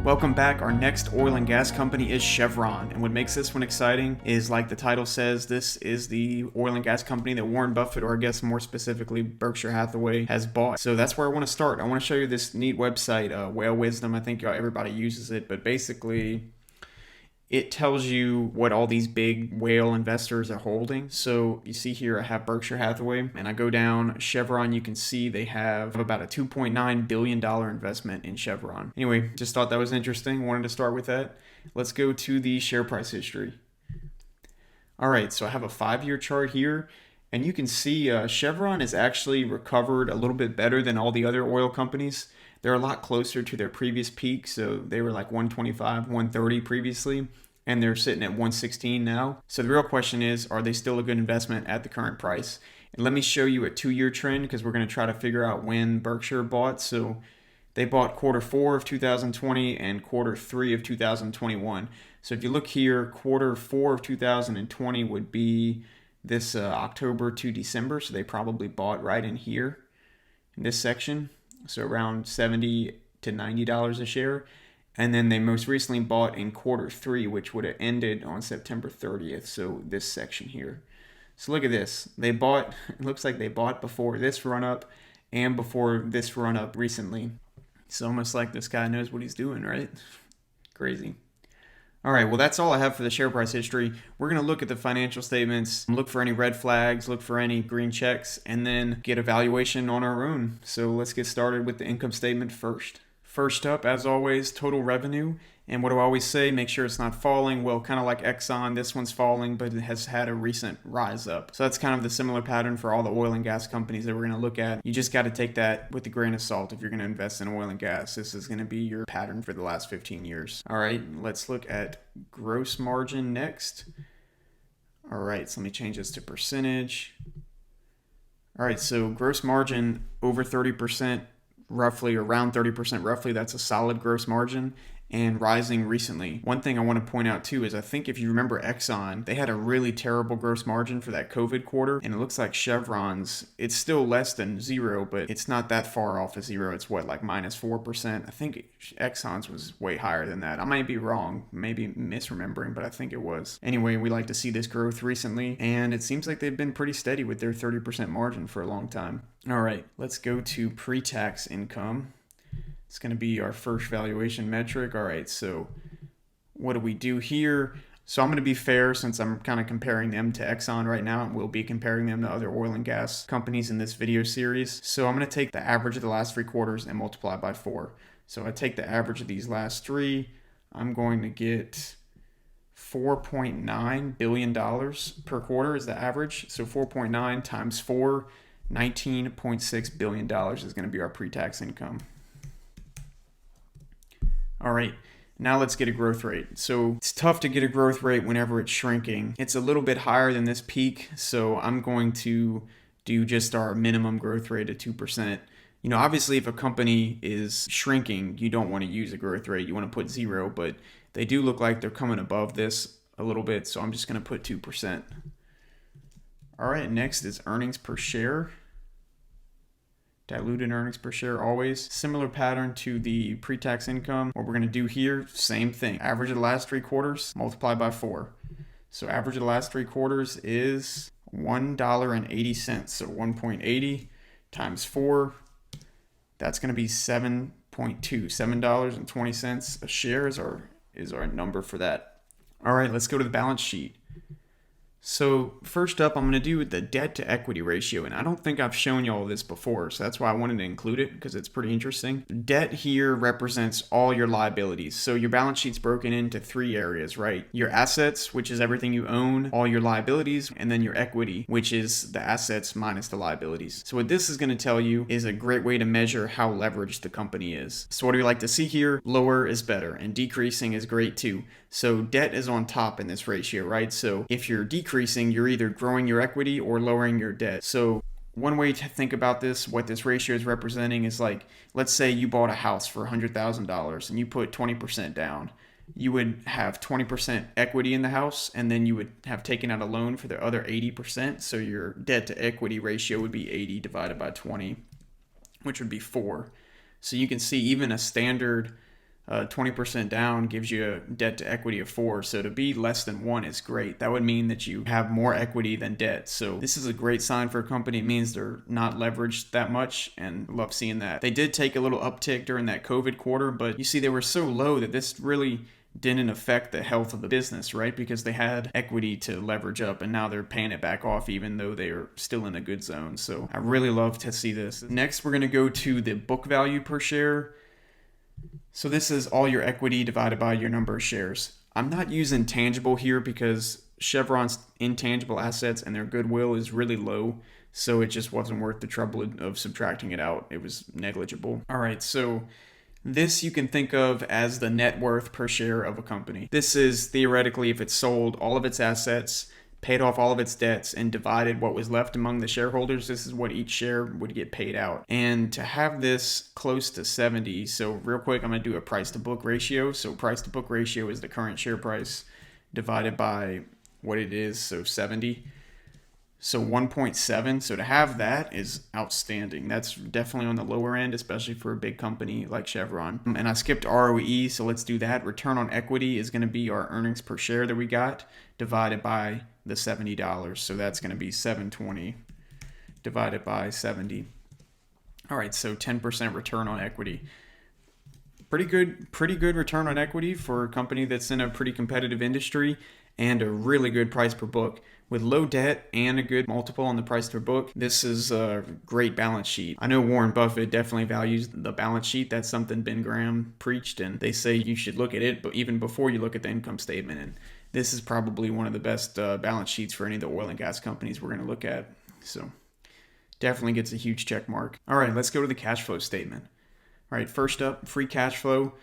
Welcome back. Our next oil and gas company is Chevron, and what makes this one exciting is, like the title says, this is the oil and gas company that Warren Buffett, or I guess more specifically Berkshire Hathaway, has bought. So that's where I want to start. I want to show you this neat website, Whale Wisdom. I think everybody uses it, but basically it tells you what all these big whale investors are holding. So you see here I have Berkshire Hathaway, and I go down Chevron. You can see they have about a $2.9 billion investment in Chevron. Anyway, just thought that was interesting. Wanted to start with that. Let's go to the share price history. All right, so I have a 5-year chart here, and you can see Chevron has actually recovered a little bit better than all the other oil companies. They're a lot closer to their previous peak, so they were like 125, 130 previously, and they're sitting at 116 now. So the real question is, are they still a good investment at the current price? And let me show you a 2-year trend, because we're going to try to figure out when Berkshire bought. So they bought Q4 of 2020 and Q3 of 2021. So if you look here, Q4 of 2020 would be this October to December. So they probably bought right in here in this section. So around $70 to $90 a share. And then they most recently bought in Q3, which would have ended on September 30th. So this section here. So look at this. They bought, it looks like they bought before this run up and before this run up recently. It's almost like this guy knows what he's doing, right? Crazy. All right, well, that's all I have for the share price history. We're going to look at the financial statements, look for any red flags, look for any green checks, and then get a valuation on our own. So let's get started with the income statement first. First up, as always, total revenue. And what do I always say? Make sure it's not falling. Well, kind of like Exxon, this one's falling, but it has had a recent rise up. So that's kind of the similar pattern for all the oil and gas companies that we're going to look at. You just got to take that with a grain of salt if you're going to invest in oil and gas. This is going to be your pattern for the last 15 years. All right, let's look at gross margin next. All right, so let me change this to percentage. All right, so gross margin over 30%, roughly around 30% roughly. That's a solid gross margin and rising recently. One thing I want to point out too is I think if you remember Exxon, they had a really terrible gross margin for that COVID quarter, and it looks like Chevron's, it's still less than zero, but it's not that far off of zero. It's what, like minus 4%? I think Exxon's was way higher than that. I might be wrong, maybe misremembering, but I think it was. Anyway, we like to see this growth recently, and it seems like they've been pretty steady with their 30% margin for a long time. All right, let's go to pre-tax income. It's going to be our first valuation metric. All right, so what do we do here? So I'm going to be fair since I'm kind of comparing them to Exxon right now, and we'll be comparing them to other oil and gas companies in this video series. So I'm going to take the average of the last 3 quarters and multiply by 4. So I take the average of these last 3. I'm going to get $4.9 billion per quarter is the average. So 4.9 times 4, $19.6 billion is going to be our pre-tax income. All right, now let's get a growth rate. So it's tough to get a growth rate whenever it's shrinking. It's a little bit higher than this peak, so I'm going to do just our minimum growth rate at 2%. You know, obviously if a company is shrinking, you don't want to use a growth rate. You want to put 0, but they do look like they're coming above this a little bit, so I'm just going to put 2%. All right, next is earnings per share. Diluted earnings per share always. Similar pattern to the pre-tax income. What we're going to do here, same thing. Average of the last 3 quarters, multiply by 4. So average of the last 3 quarters is $1.80. So 1.80 times 4, that's going to be $7.20. $7.20 a share is our number for that. All right, let's go to the balance sheet. So first up, I'm going to do the debt to equity ratio, and I don't think I've shown you all this before, so that's why I wanted to include it, because it's pretty interesting. Debt here represents all your liabilities. So your balance sheet's broken into 3 areas, right? Your assets, which is everything you own, all your liabilities, and then your equity, which is the assets minus the liabilities. So what this is going to tell you is a great way to measure how leveraged the company is. So what do we like to see here? Lower is better, and decreasing is great too. So debt is on top in this ratio, right? So if you're decreasing, you're either growing your equity or lowering your debt. So one way to think about this, what this ratio is representing is like, let's say you bought a house for $100,000 and you put 20% down. You would have 20% equity in the house, and then you would have taken out a loan for the other 80%. So your debt to equity ratio would be 80 divided by 20, which would be 4. So you can see even a standard 20% down gives you a debt to equity of 4. So to be less than 1 is great. That would mean that you have more equity than debt. So this is a great sign for a company. It means they're not leveraged that much, and love seeing that. They did take a little uptick during that COVID quarter, but you see they were so low that this really didn't affect the health of the business, right? Because they had equity to leverage up, and now they're paying it back off even though they are still in a good zone. So I really love to see this. Next, we're going to go to the book value per share. So this is all your equity divided by your number of shares. I'm not using tangible here because Chevron's intangible assets and their goodwill is really low. So it just wasn't worth the trouble of subtracting it out. It was negligible. All right, so this you can think of as the net worth per share of a company. This is theoretically if it sold all of its assets, paid off all of its debts, and divided what was left among the shareholders. This is what each share would get paid out. And to have this close to 70, so real quick, I'm going to do a price to book ratio. So price to book ratio is the current share price divided by what it is, so 70. So 1.7. So to have that is outstanding. That's definitely on the lower end, especially for a big company like Chevron. And I skipped ROE, so let's do that. Return on equity is going to be our earnings per share that we got divided by the $70. So that's going to be 720 divided by 70. All right, so 10% return on equity. Pretty good return on equity for a company that's in a pretty competitive industry, and a really good price per book. With low debt and a good multiple on the price per book, this is a great balance sheet. I know Warren Buffett definitely values the balance sheet. That's something Ben Graham preached, and they say you should look at it, but even before you look at the income statement. And this is probably one of the best balance sheets for any of the oil and gas companies we're going to look at. So definitely gets a huge check mark. All right, let's go to the cash flow statement. All right, first up, free cash flow.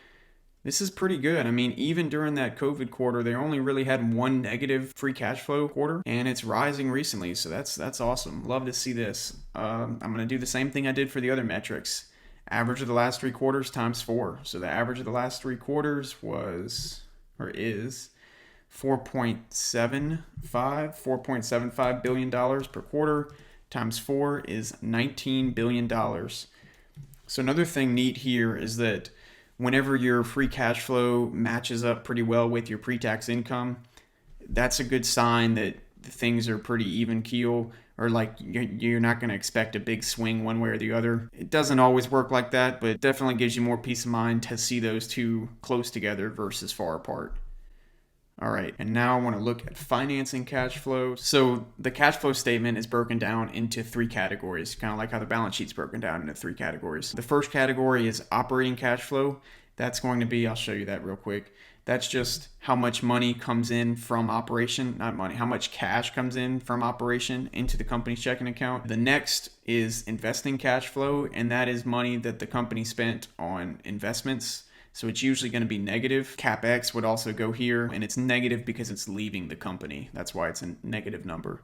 This is pretty good. I mean, even during that COVID quarter, they only really had one negative free cash flow quarter, and it's rising recently. So that's awesome. Love to see this. I'm going to do the same thing I did for the other metrics. Average of the last 3 quarters times 4. So the average of the last 3 quarters is $4.75 billion per quarter times 4 is $19 billion. So another thing neat here is that whenever your free cash flow matches up pretty well with your pre-tax income, that's a good sign that things are pretty even keel, or like you're not going to expect a big swing one way or the other. It doesn't always work like that, but it definitely gives you more peace of mind to see those two close together versus far apart. All right, and now I want to look at financing cash flow. So the cash flow statement is broken down into 3 categories, kind of like how the balance sheet's broken down into 3 categories. The first category is operating cash flow. That's going to be, I'll show you that real quick. That's just how much money comes in from operation, not money, how much cash comes in from operation into the company's checking account. The next is investing cash flow, and that is money that the company spent on investments. So it's usually going to be negative. CapEx would also go here, and it's negative because it's leaving the company. That's why it's a negative number.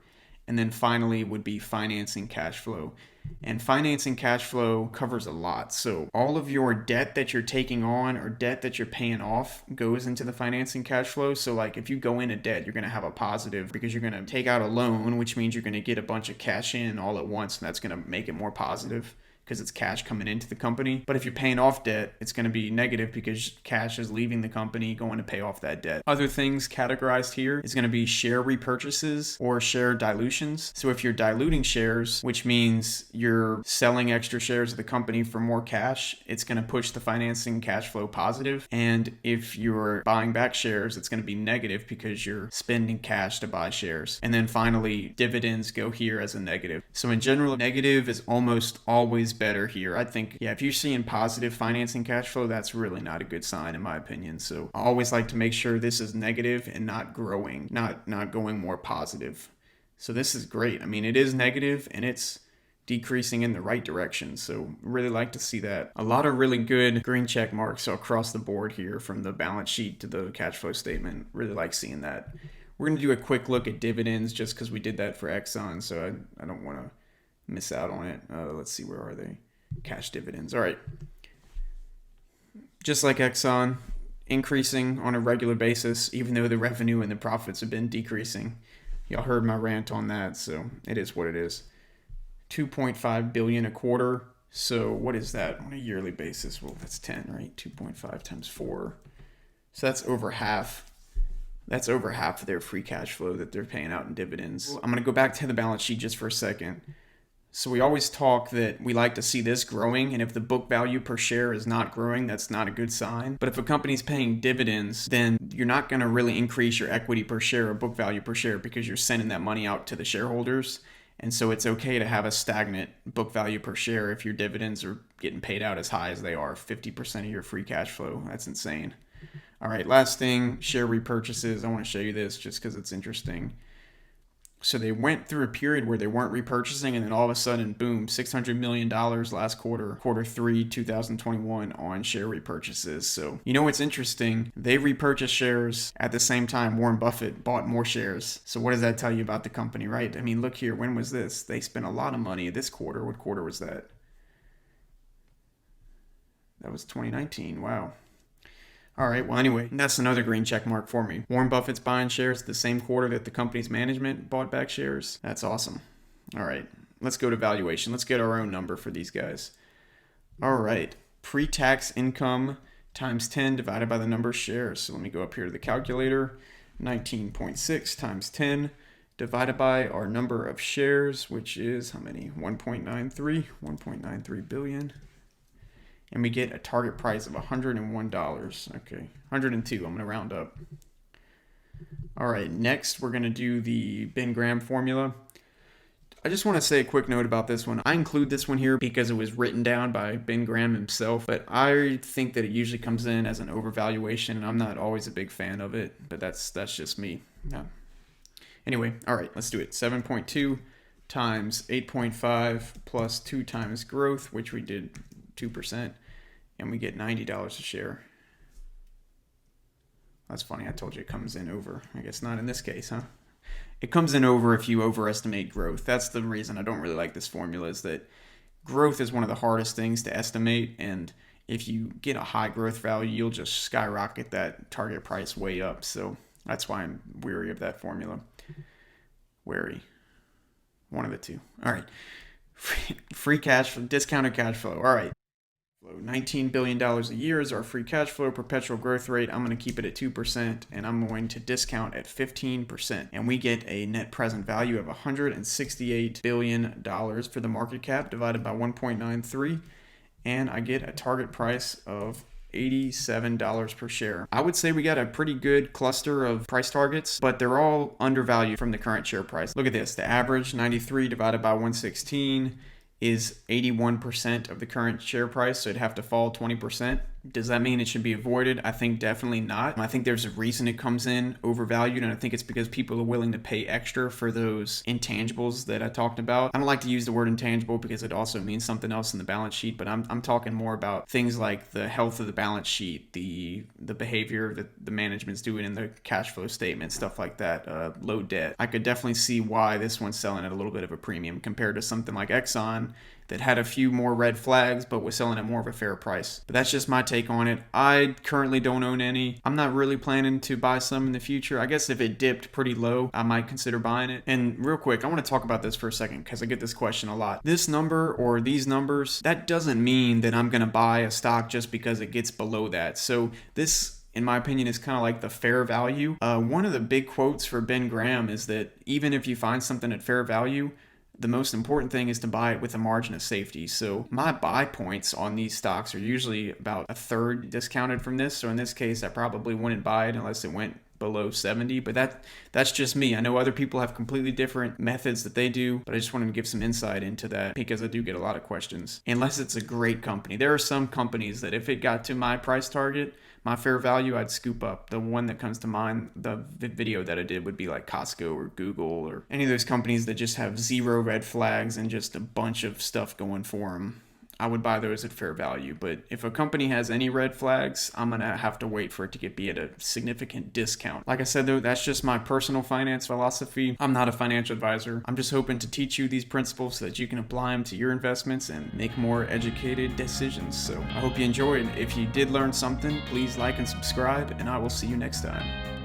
And then finally would be financing cash flow. And financing cash flow covers a lot. So all of your debt that you're taking on or debt that you're paying off goes into the financing cash flow. So like if you go into debt, you're going to have a positive because you're going to take out a loan, which means you're going to get a bunch of cash in all at once, and that's going to make it more positive because it's cash coming into the company. But if you're paying off debt, it's going to be negative because cash is leaving the company going to pay off that debt. Other things categorized here is going to be share repurchases or share dilutions. So if you're diluting shares, which means you're selling extra shares of the company for more cash, it's going to push the financing cash flow positive. And if you're buying back shares, it's going to be negative because you're spending cash to buy shares. And then finally, dividends go here as a negative. So in general, negative is almost always better here. I think, if you're seeing positive financing cash flow, that's really not a good sign in my opinion. So I always like to make sure this is negative and not growing, not going more positive. So this is great. I mean, it is negative and it's decreasing in the right direction. So really like to see that. A lot of really good green check marks across the board here from the balance sheet to the cash flow statement. Really like seeing that. We're going to do a quick look at dividends just because we did that for Exxon. So I don't want to miss out on it. Let's see, where are they? Cash dividends. All right. Just like Exxon, increasing on a regular basis, even though the revenue and the profits have been decreasing. Y'all heard my rant on that, so it is what it is. $2.5 billion a quarter. So what is that on a yearly basis? Well, that's 10, right? 2.5 times 4. So that's over half. That's over half of their free cash flow that they're paying out in dividends. I'm going to go back to the balance sheet just for a second. So we always talk that we like to see this growing, and if the book value per share is not growing, that's not a good sign. But if a company's paying dividends, then you're not going to really increase your equity per share or book value per share because you're sending that money out to the shareholders. And so it's okay to have a stagnant book value per share if your dividends are getting paid out as high as they are, 50% of your free cash flow. That's insane. All right, last thing, share repurchases. I want to show you this just because it's interesting. So they went through a period where they weren't repurchasing, and then all of a sudden, boom, $600 million last quarter, Q3 2021 on share repurchases. So you know what's interesting? They repurchased shares at the same time Warren Buffett bought more shares. So what does that tell you about the company, right? I mean, look here, when was this? They spent a lot of money this quarter. What quarter was that? That was 2019. Wow. All right, well, anyway, that's another green check mark for me. Warren Buffett's buying shares the same quarter that the company's management bought back shares. That's awesome. All right, let's go to valuation. Let's get our own number for these guys. All right, pre-tax income times 10 divided by the number of shares. So let me go up here to the calculator. 19.6 times 10 divided by our number of shares, which is how many? 1.93 billion. And we get a target price of $101. Okay, 102. I'm going to round up. All right, next we're going to do the Ben Graham formula. I just want to say a quick note about this one. I include this one here because it was written down by Ben Graham himself, but I think that it usually comes in as an overvaluation, and I'm not always a big fan of it, but that's just me. Yeah. Anyway, all right, let's do it. 7.2 times 8.5 plus 2 times growth, which we did 2%. And we get $90 a share. That's funny. I told you it comes in over. I guess not in this case, huh? It comes in over if you overestimate growth. That's the reason I don't really like this formula, is that growth is one of the hardest things to estimate. And if you get a high growth value, you'll just skyrocket that target price way up. So that's why I'm weary of that formula. Wary. One of the two. All right. Free cash flow, discounted cash flow. All right. $19 billion a year is our free cash flow perpetual growth rate. I'm going to keep it at 2%, and I'm going to discount at 15%. And we get a net present value of $168 billion for the market cap divided by 1.93. And I get a target price of $87 per share. I would say we got a pretty good cluster of price targets, but they're all undervalued from the current share price. Look at this. The average 93 divided by 116 is 81% of the current share price, so it'd have to fall 20%. Does that mean it should be avoided? I think definitely not. I think there's a reason it comes in overvalued, and I think it's because people are willing to pay extra for those intangibles that I talked about. I don't like to use the word intangible because it also means something else in the balance sheet, but I'm talking more about things like the health of the balance sheet, the behavior that the management's doing in the cash flow statement, stuff like that, low debt. I could definitely see why this one's selling at a little bit of a premium compared to something like Exxon that had a few more red flags but was selling at more of a fair price. But that's just my take on it. I currently don't own any. I'm not really planning to buy some in the future. I guess if it dipped pretty low, I might consider buying it. And real quick, I want to talk about this for a second because I get this question a lot. This number or these numbers, that doesn't mean that I'm going to buy a stock just because it gets below that. So this, in my opinion, is kind of like the fair value. One of the big quotes for Ben Graham is that even if you find something at fair value, the most important thing is to buy it with a margin of safety. So my buy points on these stocks are usually about a third discounted from this. So in this case, I probably wouldn't buy it unless it went below 70, but that's just me. I know other people have completely different methods that they do, but I just wanted to give some insight into that because I do get a lot of questions. Unless it's a great company. There are some companies that if it got to my price target, my fair value, I'd scoop up. The one that comes to mind, the video that I did, would be like Costco or Google or any of those companies that just have zero red flags and just a bunch of stuff going for them. I would buy those at fair value. But if a company has any red flags, I'm going to have to wait for it to be at a significant discount. Like I said, though, that's just my personal finance philosophy. I'm not a financial advisor. I'm just hoping to teach you these principles so that you can apply them to your investments and make more educated decisions. So I hope you enjoyed. If you did learn something, please like and subscribe, and I will see you next time.